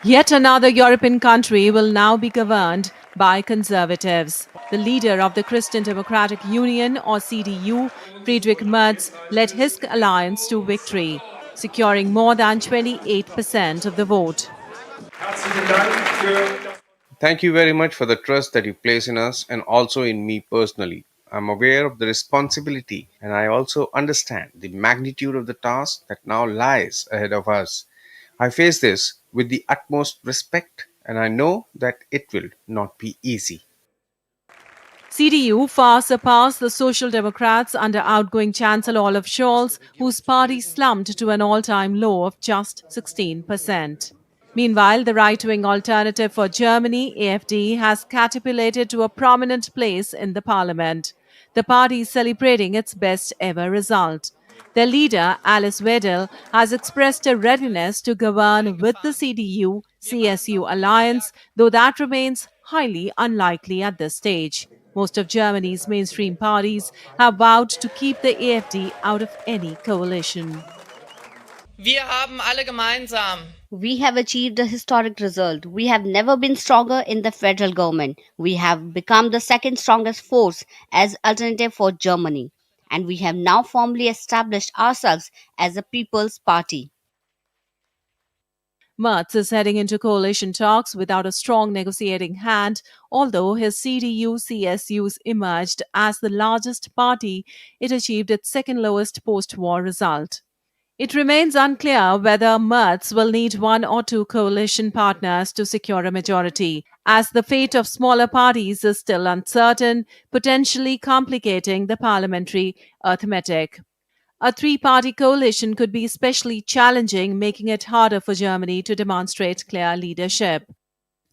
Yet another European country will now be governed by conservatives. The leader of the Christian Democratic Union, or CDU, Friedrich Merz, led his alliance to victory, securing more than 28% of the vote. Thank you very much for the trust that you place in us and also in me personally. I'm aware of the responsibility and I also understand the magnitude of the task that now lies ahead of us. I face this with the utmost respect and I know that it will not be easy. CDU far surpassed the Social Democrats under outgoing Chancellor Olaf Scholz, whose party slumped to an all-time low of just 16%. Meanwhile, the right-wing Alternative for Germany, AfD, has catapulted to a prominent place in the parliament. The party is celebrating its best ever result. Their leader, Alice Weidel, has expressed a readiness to govern with the CDU-CSU alliance, though that remains highly unlikely at this stage. Most of Germany's mainstream parties have vowed to keep the AfD out of any coalition. Wir haben alle gemeinsam We have achieved a historic result. We have never been stronger in the federal government. We have become the second strongest force as alternative for Germany. And we have now formally established ourselves as a people's party. Merz is heading into coalition talks without a strong negotiating hand, although his CDU-CSUs emerged as the largest party. It achieved its second lowest post-war result. It remains unclear whether Merz will need one or two coalition partners to secure a majority, as the fate of smaller parties is still uncertain, potentially complicating the parliamentary arithmetic. A three-party coalition could be especially challenging, making it harder for Germany to demonstrate clear leadership.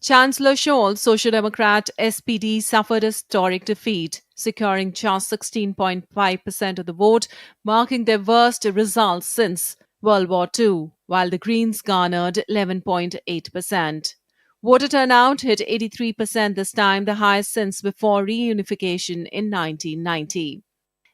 Chancellor Scholz, Social Democrat SPD, suffered a historic defeat, securing just 16.5% of the vote, marking their worst results since World War II, while the Greens garnered 11.8%. Voter turnout hit 83% this time, the highest since before reunification in 1990.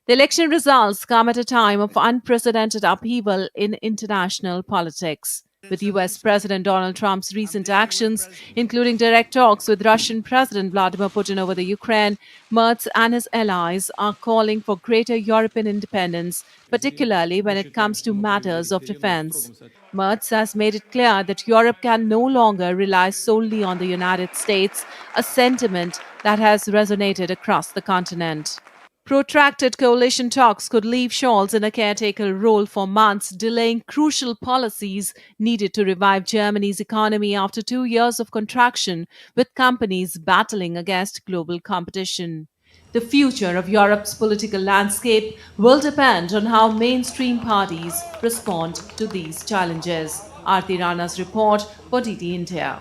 The election results come at a time of unprecedented upheaval in international politics. With US President Donald Trump's recent actions, including direct talks with Russian President Vladimir Putin over the Ukraine, Merz and his allies are calling for greater European independence, particularly when it comes to matters of defense. Merz has made it clear that Europe can no longer rely solely on the United States, a sentiment that has resonated across the continent. Protracted coalition talks could leave Scholz in a caretaker role for months, delaying crucial policies needed to revive Germany's economy after 2 years of contraction, with companies battling against global competition. The future of Europe's political landscape will depend on how mainstream parties respond to these challenges. Aarti Rana's report for DD India.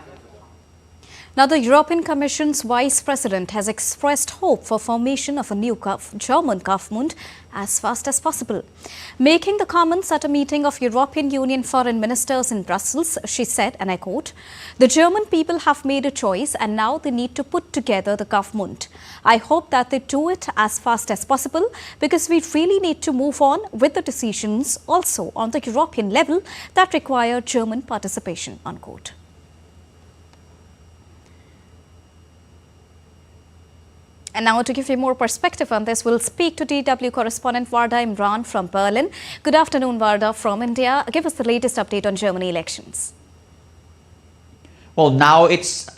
Now, the European Commission's Vice President has expressed hope for formation of a new German government as fast as possible. Making the comments at a meeting of European Union foreign ministers in Brussels, she said, and I quote, "The German people have made a choice and now they need to put together the government. I hope that they do it as fast as possible because we really need to move on with the decisions also on the European level that require German participation," unquote. And now to give you more perspective on this, we'll speak to DW correspondent Warda Imran from Berlin. Good afternoon, Warda from India. Give us the latest update on Germany elections. Well, now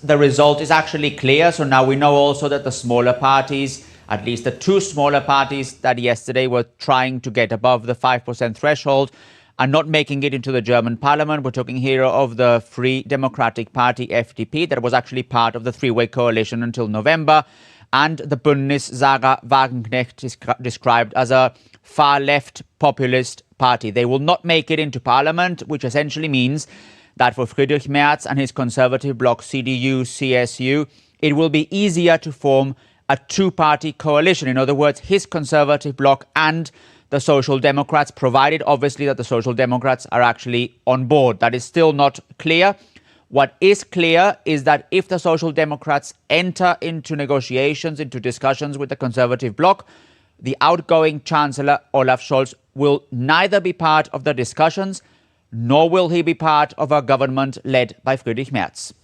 the result is actually clear. So now we know also that the smaller parties, at least the two smaller parties that yesterday were trying to get above the 5% threshold, are not making it into the German parliament. We're talking here of the Free Democratic Party, FDP, that was actually part of the three-way coalition until November, and the Bundessaga Wagenknecht is described as a far-left populist party. They will not make it into parliament, which essentially means that for Friedrich Merz and his conservative bloc CDU-CSU, it will be easier to form a two-party coalition. In other words, his conservative bloc and the Social Democrats, provided obviously that the Social Democrats are actually on board. That is still not clear. What is clear is that if the Social Democrats enter into negotiations, into discussions with the Conservative bloc, the outgoing Chancellor Olaf Scholz will neither be part of the discussions nor will he be part of a government led by Friedrich Merz.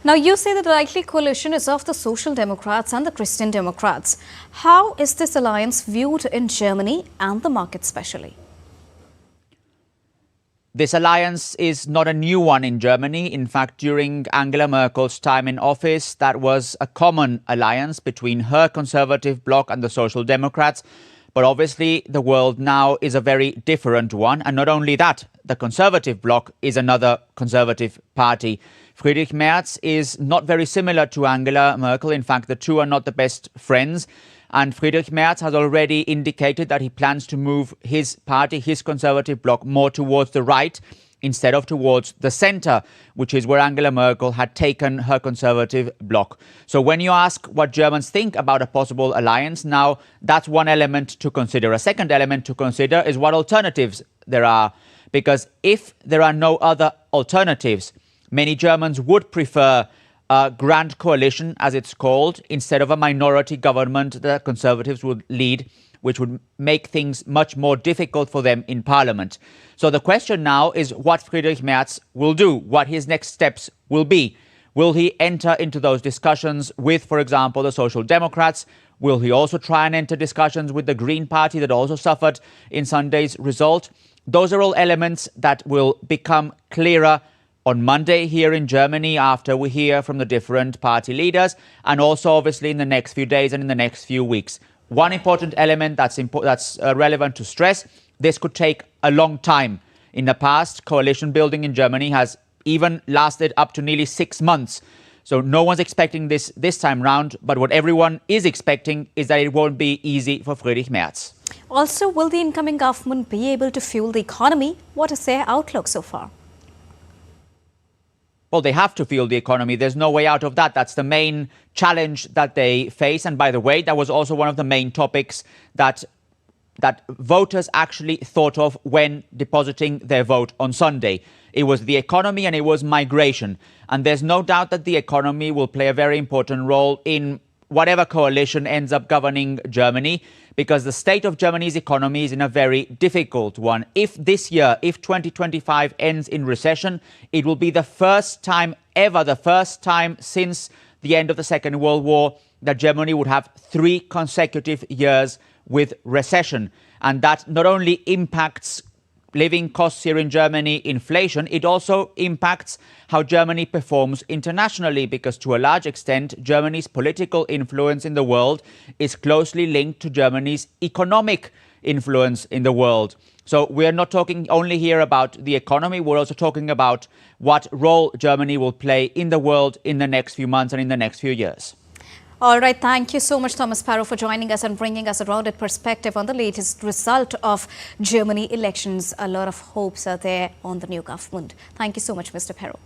Now, you say that the likely coalition is of the Social Democrats and the Christian Democrats. How is this alliance viewed in Germany and the market especially? This alliance is not a new one in Germany. In fact, during Angela Merkel's time in office, that was a common alliance between her conservative bloc and the Social Democrats. But obviously, the world now is a very different one. And not only that, the conservative bloc is another conservative party. Friedrich Merz is not very similar to Angela Merkel. In fact, the two are not the best friends. And Friedrich Merz has already indicated that he plans to move his party, his conservative bloc, more towards the right instead of towards the center, which is where Angela Merkel had taken her conservative bloc. So when you ask what Germans think about a possible alliance, now that's one element to consider. A second element to consider is what alternatives there are. Because if there are no other alternatives, many Germans would prefer a grand coalition, as it's called, instead of a minority government that Conservatives would lead, which would make things much more difficult for them in Parliament. So the question now is what Friedrich Merz will do, what his next steps will be. Will he enter into those discussions with, for example, the Social Democrats? Will he also try and enter discussions with the Green Party that also suffered in Sunday's result? Those are all elements that will become clearer on Monday here in Germany after we hear from the different party leaders, and also obviously in the next few days and in the next few weeks. One important element that's relevant to stress, this could take a long time. In the past, coalition building in Germany has even lasted up to nearly 6 months. So no one's expecting this time round, but what everyone is expecting is that it won't be easy for Friedrich Merz. Also, will the incoming government be able to fuel the economy? What is their outlook so far? Well, they have to fuel the economy. There's no way out of that. That's the main challenge that they face. And by the way, that was also one of the main topics that voters actually thought of when depositing their vote on Sunday. It was the economy and it was migration. And there's no doubt that the economy will play a very important role in whatever coalition ends up governing Germany, because the state of Germany's economy is in a very difficult one. If this year, if 2025 ends in recession, it will be the first time ever, the first time since the end of the Second World War, that Germany would have 3 consecutive years with recession. And that not only impacts living costs here in Germany, inflation, it also impacts how Germany performs internationally, because to a large extent, Germany's political influence in the world is closely linked to Germany's economic influence in the world. So we're not talking only here about the economy, we're also talking about what role Germany will play in the world in the next few months and in the next few years. All right. Thank you so much, Thomas Sparrow, for joining us and bringing us a rounded perspective on the latest result of Germany elections. A lot of hopes are there on the new government. Thank you so much, Mr. Perro.